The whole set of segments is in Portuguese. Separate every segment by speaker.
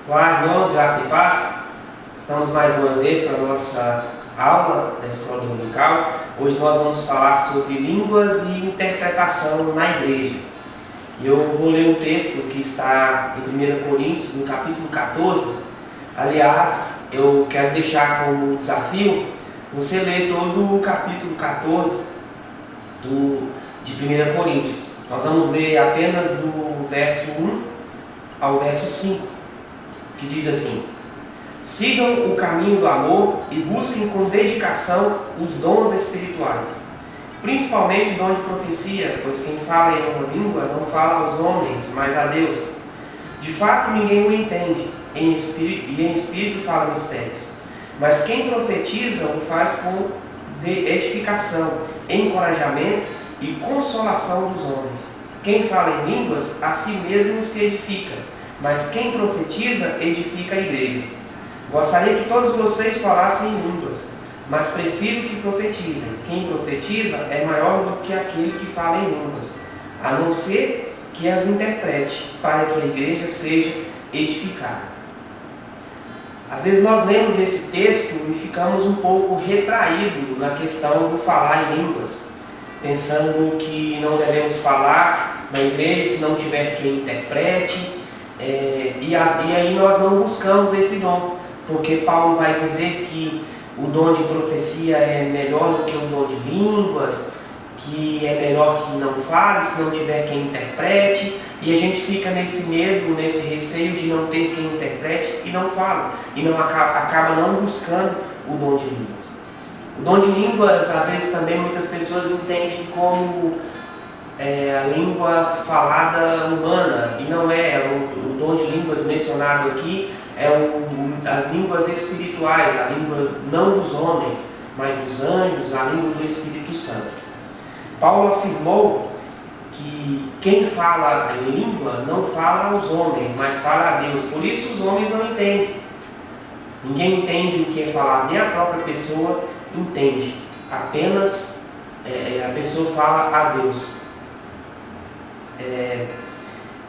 Speaker 1: Olá, irmãos, graça e paz. Estamos mais uma vez para a nossa aula da Escola Dominical. Hoje nós vamos falar sobre línguas e interpretação na igreja. E eu vou ler um texto que está em 1 Coríntios, no capítulo 14. Aliás, eu quero deixar como desafio você ler todo o capítulo 14 de 1 Coríntios. Nós vamos ler apenas do verso 1 ao verso 5. Que diz assim: sigam o caminho do amor e busquem com dedicação os dons espirituais, principalmente o dom de profecia, pois quem fala em uma língua não fala aos homens, mas a Deus. De fato, ninguém o entende, em espírito fala mistérios. Mas quem profetiza o faz com edificação, encorajamento e consolação dos homens. Quem fala em línguas, a si mesmo se edifica, mas quem profetiza, edifica a igreja. Gostaria que todos vocês falassem em línguas, mas prefiro que profetizem. Quem profetiza é maior do que aquele que fala em línguas, a não ser que as interprete, para que a igreja seja edificada. Às vezes nós lemos esse texto e ficamos um pouco retraídos na questão do falar em línguas, pensando que não devemos falar na igreja se não tiver quem interprete. E aí nós não buscamos esse dom, porque Paulo vai dizer que o dom de profecia é melhor do que o dom de línguas, que é melhor que não fale se não tiver quem interprete, e a gente fica nesse medo, nesse receio de não ter quem interprete e não fala, e não acaba não buscando o dom de línguas. O dom de línguas, às vezes também muitas pessoas entendem como a língua falada humana, e não é. O dom de línguas mencionado aqui é as línguas espirituais, a língua não dos homens, mas dos anjos, a língua do Espírito Santo. Paulo afirmou que quem fala em língua não fala aos homens, mas fala a Deus. Por isso os homens não entendem. Ninguém entende o que é falar, nem a própria pessoa entende. Apenas a pessoa fala a Deus.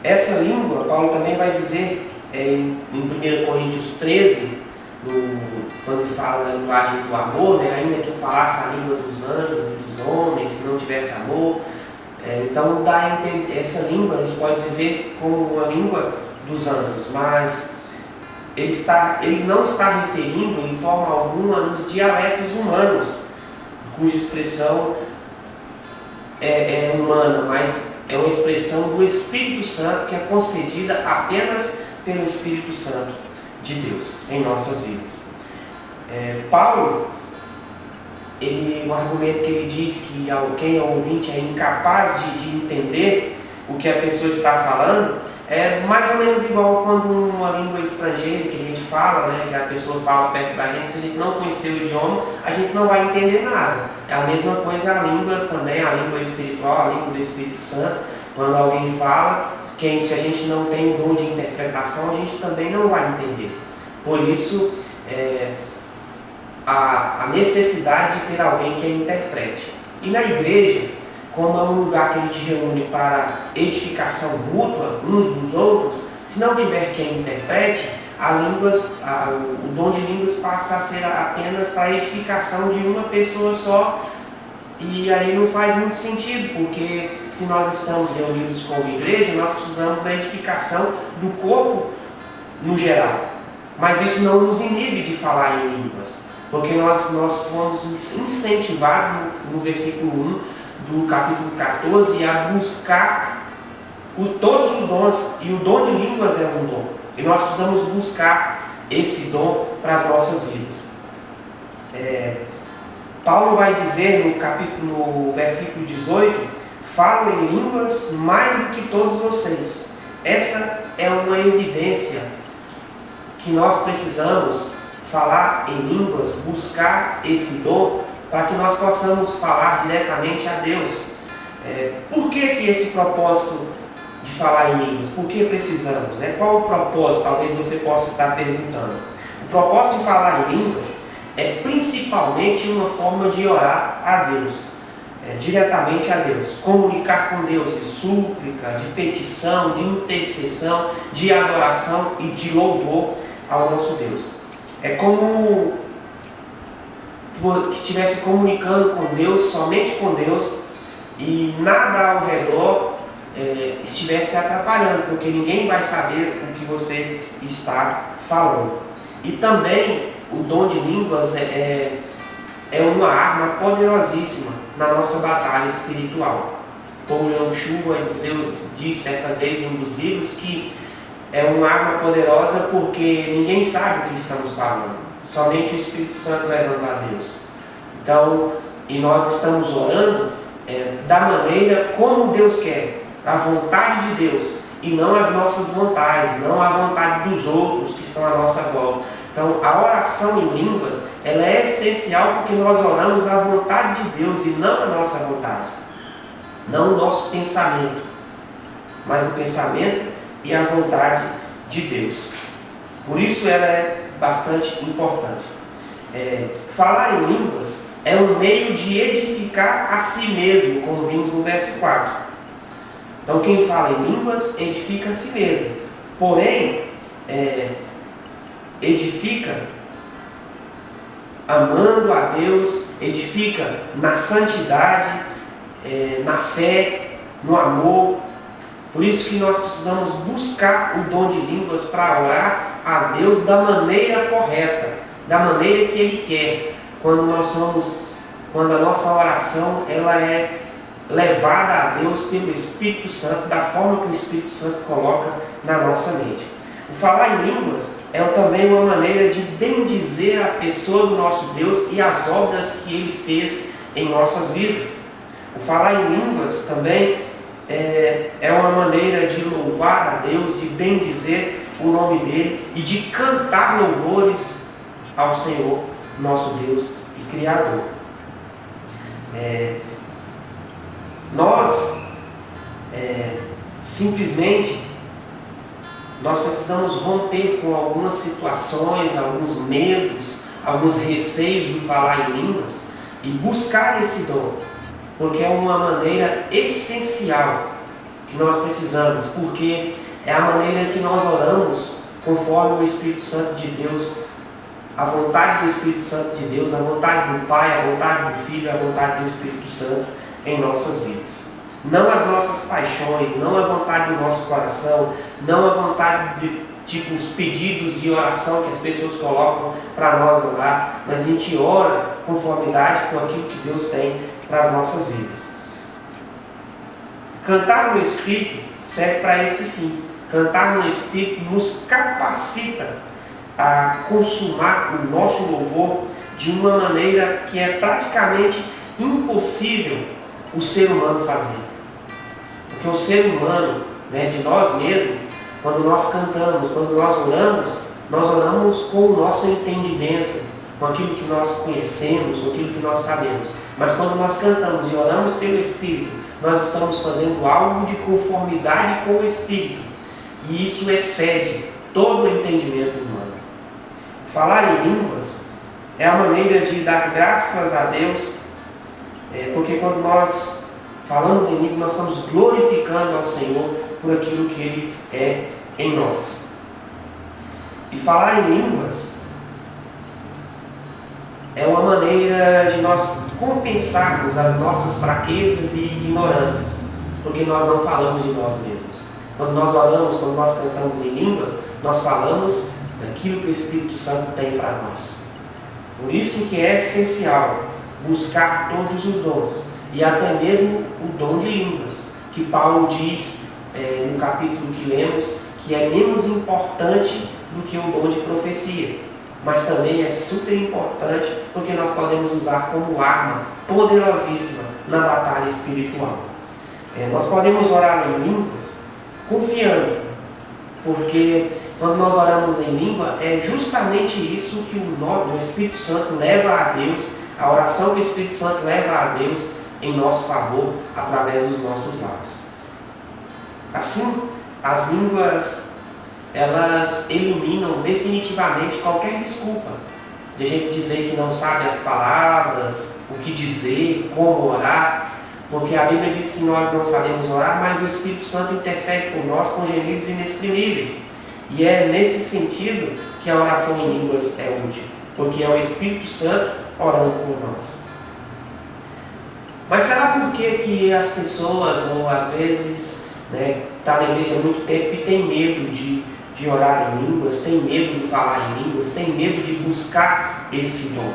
Speaker 1: Essa língua, Paulo também vai dizer em 1 Coríntios 13, quando ele fala da linguagem do amor, ainda que eu falasse a língua dos anjos e dos homens, se não tivesse amor. Então essa língua a gente pode dizer como a língua dos anjos, mas ele não está referindo em forma alguma nos dialetos humanos, cuja expressão é humana, mas é uma expressão do Espírito Santo que é concedida apenas pelo Espírito Santo de Deus em nossas vidas. Paulo, o argumento que ele diz que quem é ouvinte é incapaz de entender o que a pessoa está falando, é mais ou menos igual quando uma língua estrangeira que a gente fala, que a pessoa fala perto da gente, se a gente não conhecer o idioma, a gente não vai entender nada. É a mesma coisa a língua também, a língua espiritual, a língua do Espírito Santo. Quando alguém fala, se a gente não tem o dom de interpretação, a gente também não vai entender. Por isso, a necessidade de ter alguém que a interprete. E na igreja, como é um lugar que a gente reúne para edificação mútua uns dos outros, se não tiver quem interprete, o dom de línguas passa a ser apenas para a edificação de uma pessoa só, e aí não faz muito sentido, porque se nós estamos reunidos como igreja, nós precisamos da edificação do corpo no geral. Mas isso não nos inibe de falar em línguas, porque nós fomos incentivados no versículo 1 do capítulo 14 a buscar todos os dons, e o dom de línguas é um dom, e nós precisamos buscar esse dom para as nossas vidas. Paulo vai dizer no versículo 18: falo em línguas mais do que todos vocês. Essa é uma evidência que nós precisamos falar em línguas, buscar esse dom, para que nós possamos falar diretamente a Deus. Por que esse propósito de falar em línguas? Por que precisamos? Qual o propósito? Talvez você possa estar perguntando. O propósito de falar em línguas é principalmente uma forma de orar a Deus. diretamente a Deus, comunicar com Deus de súplica, de petição, de intercessão, de adoração e de louvor ao nosso Deus. É como que estivesse comunicando com Deus, somente com Deus, e nada ao redor estivesse atrapalhando, porque ninguém vai saber o que você está falando. E também o dom de línguas é uma arma poderosíssima na nossa batalha espiritual. Como Leon Chu disse certa vez em um dos livros que é uma arma poderosa porque ninguém sabe o que estamos falando, somente o Espírito Santo levando a Deus. Então, e nós estamos orando da maneira como Deus quer, a vontade de Deus, e não as nossas vontades, não a vontade dos outros que estão à nossa volta. Então, a oração em línguas, ela é essencial porque nós oramos a vontade de Deus e não a nossa vontade. Não o nosso pensamento, mas o pensamento e a vontade de Deus. Por isso ela é bastante importante. Falar em línguas é um meio de edificar a si mesmo, como vimos no verso 4. Então quem fala em línguas edifica a si mesmo. Porém, edifica amando a Deus, edifica na santidade, na fé, no amor. Por isso que nós precisamos buscar o dom de línguas para orar a Deus da maneira correta, da maneira que Ele quer. Quando a nossa oração ela é levada a Deus pelo Espírito Santo, da forma que o Espírito Santo coloca na nossa mente. O falar em línguas é também uma maneira de bendizer a pessoa do nosso Deus e as obras que Ele fez em nossas vidas. O falar em línguas também é uma maneira de louvar a Deus, de bendizer o nome dEle e de cantar louvores ao Senhor, nosso Deus e Criador. Simplesmente nós precisamos romper com algumas situações, alguns medos, alguns receios de falar em línguas e buscar esse dom, porque é uma maneira essencial que nós precisamos, porque é a maneira que nós oramos conforme o Espírito Santo de Deus, a vontade do Espírito Santo de Deus, a vontade do Pai, a vontade do Filho, a vontade do Espírito Santo em nossas vidas. Não as nossas paixões, não a vontade do nosso coração, não a vontade de os pedidos de oração que as pessoas colocam para nós orar, mas a gente ora conformidade com aquilo que Deus tem para as nossas vidas. Cantar no Espírito serve para esse fim. Cantar no Espírito nos capacita a consumar o nosso louvor de uma maneira que é praticamente impossível o ser humano fazer. Porque o ser humano, de nós mesmos, quando nós cantamos, quando nós oramos com o nosso entendimento, com aquilo que nós conhecemos, com aquilo que nós sabemos. Mas quando nós cantamos e oramos pelo Espírito, nós estamos fazendo algo de conformidade com o Espírito. E isso excede todo o entendimento humano. Falar em línguas é a maneira de dar graças a Deus, porque quando nós falamos em língua, nós estamos glorificando ao Senhor por aquilo que Ele é em nós. E falar em línguas é uma maneira de nós compensarmos as nossas fraquezas e ignorâncias, porque nós não falamos de nós mesmos. Quando nós oramos, quando nós cantamos em línguas, nós falamos daquilo que o Espírito Santo tem para nós. Por isso que é essencial buscar todos os dons, e até mesmo o dom de línguas, que Paulo diz no capítulo que lemos, que é menos importante do que o dom de profecia, mas também é super importante porque nós podemos usar como arma poderosíssima na batalha espiritual. Nós podemos orar em línguas confiando, porque quando nós oramos em língua, é justamente isso que o Espírito Santo leva a Deus, a oração que o Espírito Santo leva a Deus em nosso favor, através dos nossos lábios. Assim, as línguas, elas eliminam definitivamente qualquer desculpa de a gente dizer que não sabe as palavras, o que dizer, como orar. Porque a Bíblia diz que nós não sabemos orar, mas o Espírito Santo intercede por nós com gemidos inexprimíveis. E é nesse sentido que a oração em línguas é útil, porque é o Espírito Santo orando por nós. Mas será por que as pessoas, ou às vezes, tá na igreja há muito tempo e tem medo de orar em línguas, tem medo de falar em línguas, tem medo de buscar esse dom?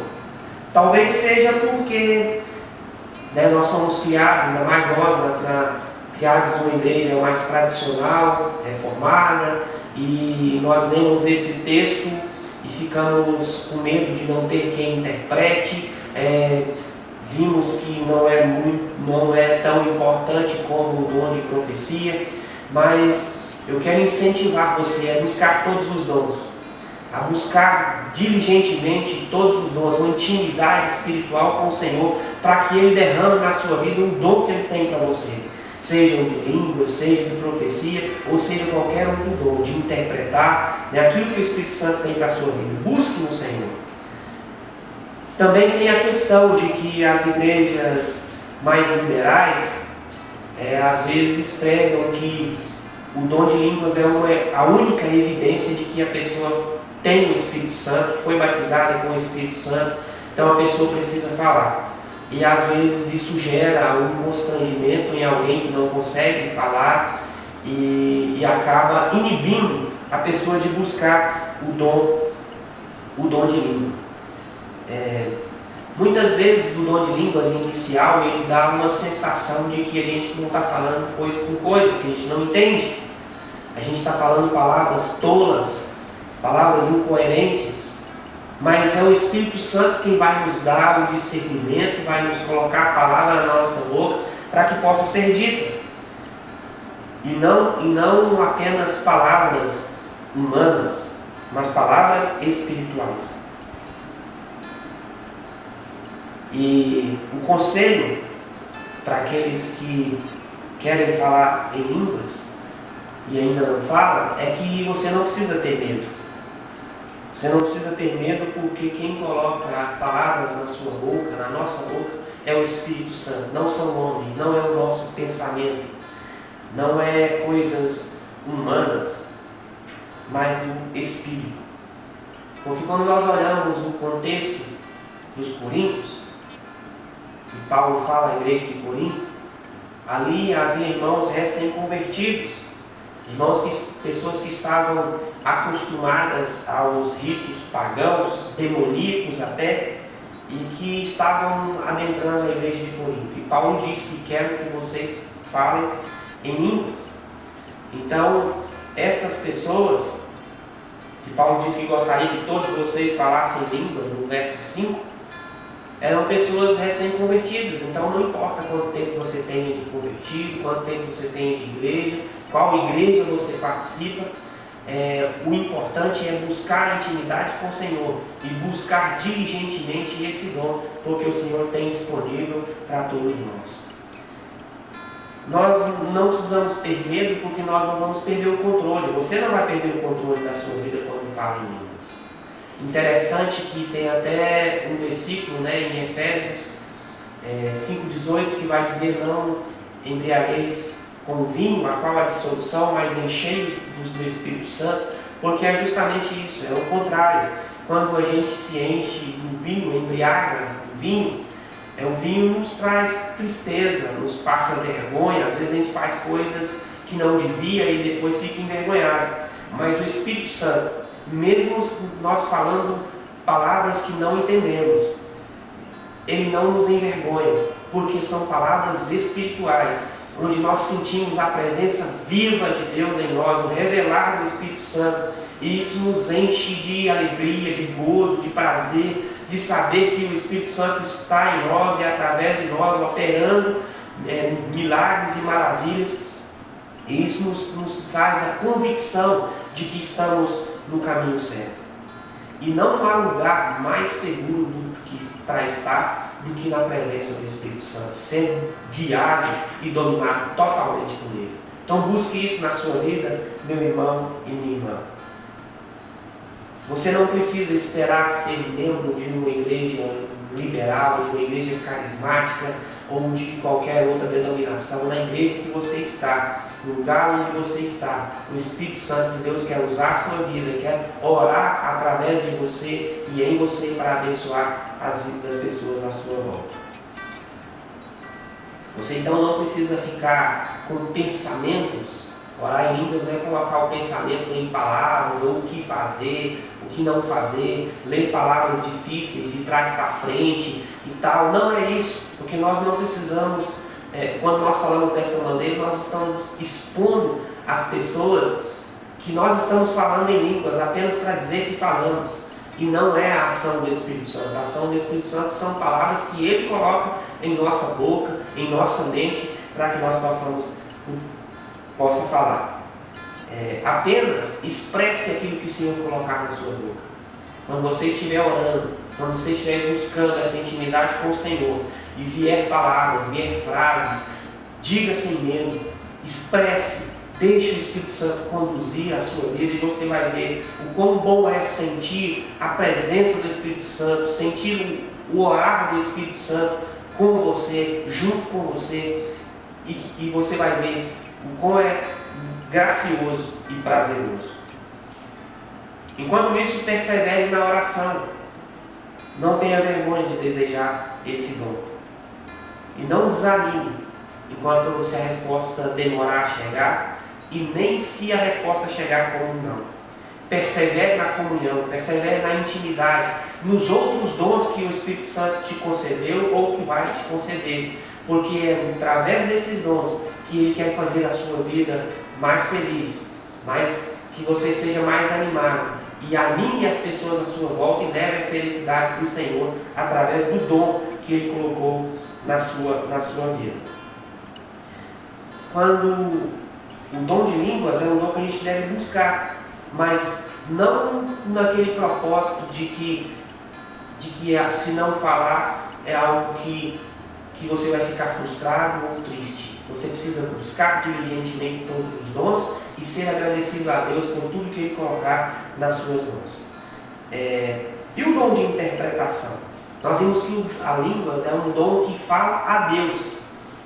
Speaker 1: Talvez seja porque nós somos criados, ainda mais nós, criados numa igreja mais tradicional, reformada, e nós lemos esse texto e ficamos com medo de não ter quem interprete. Vimos que não é tão importante como o dom de profecia, mas eu quero incentivar você a buscar todos os dons, a buscar diligentemente todos os dons, uma intimidade espiritual com o Senhor, para que Ele derrame na sua vida o dom que Ele tem para você, seja de línguas, seja de profecia, ou seja qualquer outro dom, de interpretar aquilo que o Espírito Santo tem para a sua vida. Busque no Senhor. Também tem a questão de que as igrejas mais liberais, às vezes pregam que o dom de línguas é a única evidência de que a pessoa tem o Espírito Santo, foi batizada com o Espírito Santo, então a pessoa precisa falar. E às vezes isso gera um constrangimento em alguém que não consegue falar e acaba inibindo a pessoa de buscar o dom de língua. Muitas vezes o dom de línguas inicial ele dá uma sensação de que a gente não está falando coisa com coisa, que a gente não entende. A gente está falando palavras tolas, palavras incoerentes, mas é o Espírito Santo quem vai nos dar o discernimento, vai nos colocar a palavra na nossa boca para que possa ser dita. E não apenas palavras humanas, mas palavras espirituais. E o conselho para aqueles que querem falar em línguas e ainda não falam é que você não precisa ter medo. Você não precisa ter medo, porque quem coloca as palavras na sua boca, na nossa boca, é o Espírito Santo. Não são homens, não é o nosso pensamento, não é coisas humanas, mas do Espírito. Porque quando nós olhamos o contexto dos Coríntios, e Paulo fala à igreja de Corinto, ali havia irmãos recém-convertidos, pessoas que estavam acostumadas aos ritos pagãos, demoníacos até, e que estavam adentrando a igreja de Corinto. E Paulo diz que quero que vocês falem em línguas. Então, essas pessoas, que Paulo diz que gostaria que todos vocês falassem línguas, no verso 5, eram pessoas recém-convertidas. Então não importa quanto tempo você tenha de convertido, quanto tempo você tenha de igreja, qual igreja você participa, o importante é buscar a intimidade com o Senhor e buscar diligentemente esse dom, porque o Senhor tem disponível para todos nós. Nós não precisamos ter medo, porque nós não vamos perder o controle. Você não vai perder o controle da sua vida quando fala em línguas. Interessante que tem até um versículo em Efésios 5,18 que vai dizer: não embriagueis com vinho, a qual a dissolução, mas enchei-vos do Espírito Santo, porque é justamente isso, é o contrário. Quando a gente se enche do vinho, embriaga do vinho, o vinho nos traz tristeza, nos passa vergonha, às vezes a gente faz coisas que não devia e depois fica envergonhado. Mas o Espírito Santo, mesmo nós falando palavras que não entendemos, Ele não nos envergonha, porque são palavras espirituais, onde nós sentimos a presença viva de Deus em nós, o revelar do Espírito Santo, e isso nos enche de alegria, de gozo, de prazer, de saber que o Espírito Santo está em nós e através de nós, operando milagres e maravilhas, e isso nos traz a convicção de que estamos no caminho certo. E não há lugar mais seguro para estar do que na presença do Espírito Santo, sendo guiado e dominado totalmente por Ele. Então busque isso na sua vida, meu irmão e minha irmã. Você não precisa esperar ser membro de uma igreja liberal, de uma igreja carismática, ou de qualquer outra denominação, na igreja que você está, no lugar onde você está, o Espírito Santo de Deus quer usar a sua vida, quer orar através de você e em você para abençoar as vidas das pessoas à sua volta. Você então não precisa ficar com pensamentos. Orar em línguas não é colocar o pensamento em palavras, ou o que fazer, o que não fazer, ler palavras difíceis de trás para frente e tal. Não é isso, porque nós não precisamos, quando nós falamos dessa maneira, nós estamos expondo às pessoas que nós estamos falando em línguas apenas para dizer que falamos. E não é a ação do Espírito Santo. A ação do Espírito Santo são palavras que Ele coloca em nossa boca, em nossa mente, para que nós possa falar. Apenas expresse aquilo que o Senhor colocar na sua boca. Quando você estiver orando, quando você estiver buscando essa intimidade com o Senhor, e vier palavras, vier frases, diga sem medo, expresse, deixe o Espírito Santo conduzir a sua vida e você vai ver o quão bom é sentir a presença do Espírito Santo, sentir o orar do Espírito Santo com você, junto com você, e você vai ver o quão é gracioso e prazeroso. Enquanto isso, persevere na oração. Não tenha vergonha de desejar esse dom. E não desanime enquanto a resposta demorar a chegar, e nem se a resposta chegar como não. Persevere na comunhão, persevere na intimidade, nos outros dons que o Espírito Santo te concedeu ou que vai te conceder, porque é através desses dons que Ele quer fazer a sua vida mais feliz, que você seja mais animado e anime as pessoas à sua volta e leve a felicidade do Senhor através do dom que Ele colocou na sua vida. Quando o dom de línguas é um dom que a gente deve buscar, mas não naquele propósito de que se não falar é algo que você vai ficar frustrado ou triste. Você precisa buscar diligentemente todos os dons e ser agradecido a Deus por tudo que Ele colocar nas suas mãos. E o dom de interpretação? Nós vimos que a línguas é um dom que fala a Deus,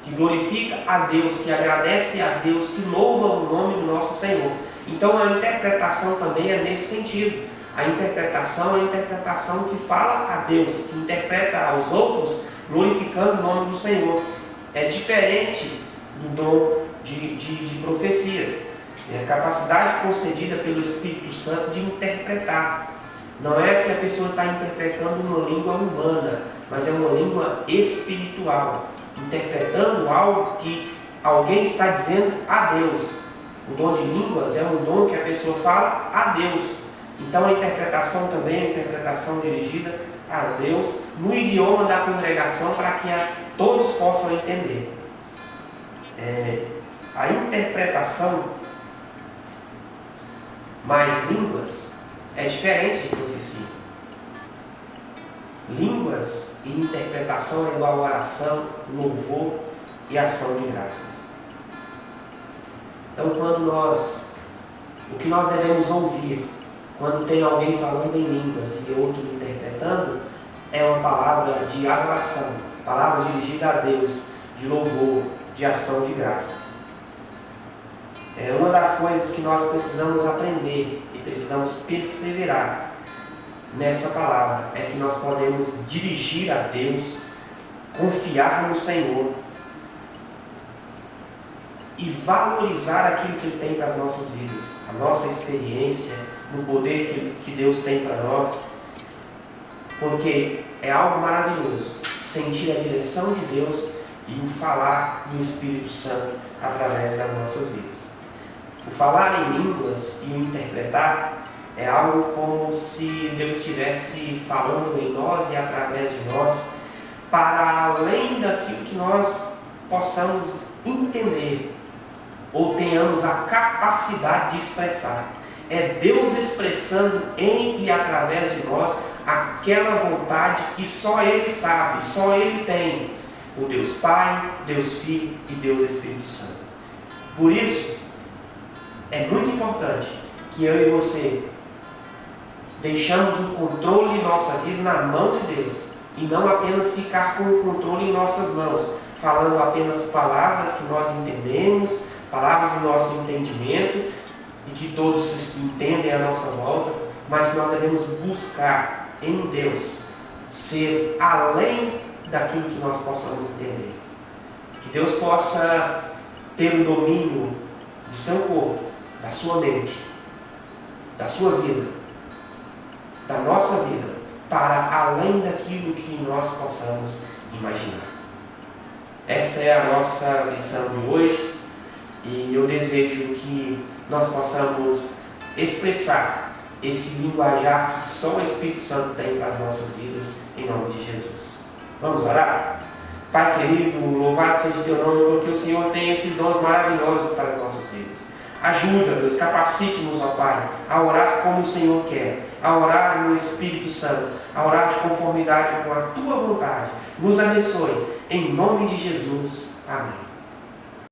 Speaker 1: que glorifica a Deus, que agradece a Deus, que louva o nome do nosso Senhor. Então a interpretação também é nesse sentido. A interpretação é a interpretação que fala a Deus, que interpreta aos outros, glorificando o nome do Senhor. É diferente do dom de profecia. É a capacidade concedida pelo Espírito Santo de interpretar. Não é que a pessoa está interpretando uma língua humana, mas é uma língua espiritual, interpretando algo que alguém está dizendo a Deus. O dom de línguas é um dom que a pessoa fala a Deus. Então a interpretação também é interpretação dirigida a Deus no idioma da congregação para que todos possam entender. A interpretação mais línguas é diferente de profecia. Línguas e interpretação é igual a oração, louvor e ação de graças. Então o que nós devemos ouvir quando tem alguém falando em línguas e outro interpretando, é uma palavra de adoração, palavra dirigida a Deus, de louvor, de ação de graças. É uma das coisas que nós precisamos aprender e precisamos perseverar nessa palavra, é que nós podemos dirigir a Deus, confiar no Senhor e valorizar aquilo que Ele tem para as nossas vidas, a nossa experiência, no poder que Deus tem para nós, porque é algo maravilhoso sentir a direção de Deus e o falar do Espírito Santo através das nossas vidas. O falar em línguas e o interpretar é algo como se Deus estivesse falando em nós e através de nós, para além daquilo que nós possamos entender ou tenhamos a capacidade de expressar. É Deus expressando em e através de nós aquela vontade que só Ele sabe, só Ele tem. O Deus Pai, Deus Filho e Deus Espírito Santo. Por isso, é muito importante que eu e você deixamos o controle de nossa vida na mão de Deus e não apenas ficar com o controle em nossas mãos, falando apenas palavras que nós entendemos, palavras do nosso entendimento e que todos entendem à nossa volta, mas que nós devemos buscar em Deus ser além daquilo que nós possamos entender. Que Deus possa ter o domínio do seu corpo, da sua mente, da sua vida, da nossa vida, para além daquilo que nós possamos imaginar. Essa é a nossa lição de hoje e eu desejo que nós possamos expressar esse linguajar que só o Espírito Santo tem para as nossas vidas, em nome de Jesus. Vamos orar? Pai querido, louvado seja o teu nome, porque o Senhor tem esses dons maravilhosos para as nossas vidas. Ajude, ó Deus, capacite-nos, ó Pai, a orar como o Senhor quer, a orar no Espírito Santo, a orar de conformidade com a tua vontade. Nos abençoe, em nome de Jesus. Amém.